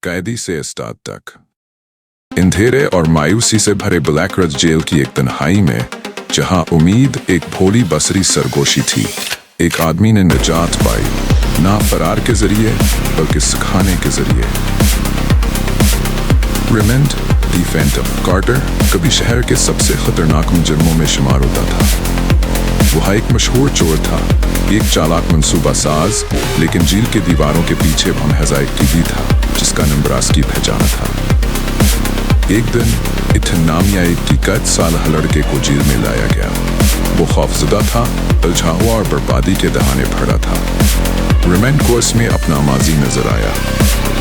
कैदी से उस्ताद तक। अंधेरे और मायूसी से भरे ब्लैकरज जेल की एक तन्हाई में, जहां उम्मीद एक भोली बसरी सरगोशी थी, एक आदमी ने निजात पाई, ना फरार के जरिए बल्कि सिखाने के जरिए। रेमंड दी फैंटम कार्टर कभी शहर के सबसे खतरनाक मुजरिमों में शुमार होता था। वह एक मशहूर चोर था, एक चालाक मंसूबा साज, लेकिन जेल के दीवारों के पीछे महज एक टीवी था जिसका नंबरास की पहचान था। एक दिन इथन नामिया एक 21 साल लड़के को जेल में लाया गया। वो खौफजदा था, उलझा हुआ और बर्बादी के दहाने भरा था। रेमंड को इसमें अपना माजी नजर आया,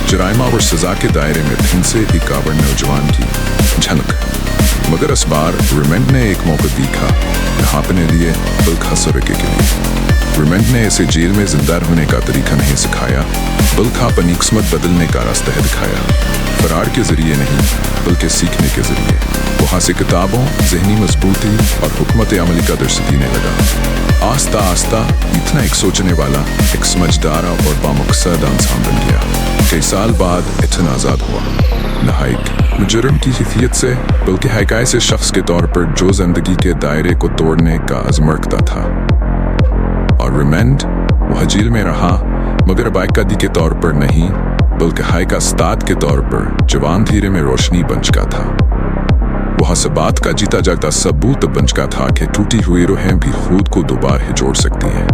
जराइमा और सजा के दायरे में फिंसे एक काबड़ नौजवान की झलक। मगर इस बार रेमंड ने एक मौका देखा, अपने लिए बल्कि हसर के लिए। रेमंड ने इसे जेल में जिंदा रहने का तरीका नहीं सिखाया, बल्कि अपनी किस्मत बदलने का रास्ता दिखाया। फरार के जरिए नहीं, बल्कि सीखने के जरिए। वहाँ से किताबों, जहनी मजबूती और हुकमत अमली का दर्स देने लगा। आस्ता आस्ता इतना एक सोचने वाला, एक समझदार और बामकसद इंसान बन गया। कई साल बाद इतना आज़ाद हुआ, न एक मुजरिम की हैसियत से, बल्कि एक ऐसे शख्स के तौर पर जो जिंदगी के दायरे को तोड़ने का अज़्म रखता था। और रेमंड वह जेल में रहा, मगर बाइकादी के तौर पर नहीं, बल्कि हाई का उस्ताद के तौर पर जवान धीरे में रोशनी बन चुका था। वह से बात का जीता जागता सबूत बन चुका था कि टूटी हुई रूहें भी खुद को दोबारा जोड़ सकती हैं।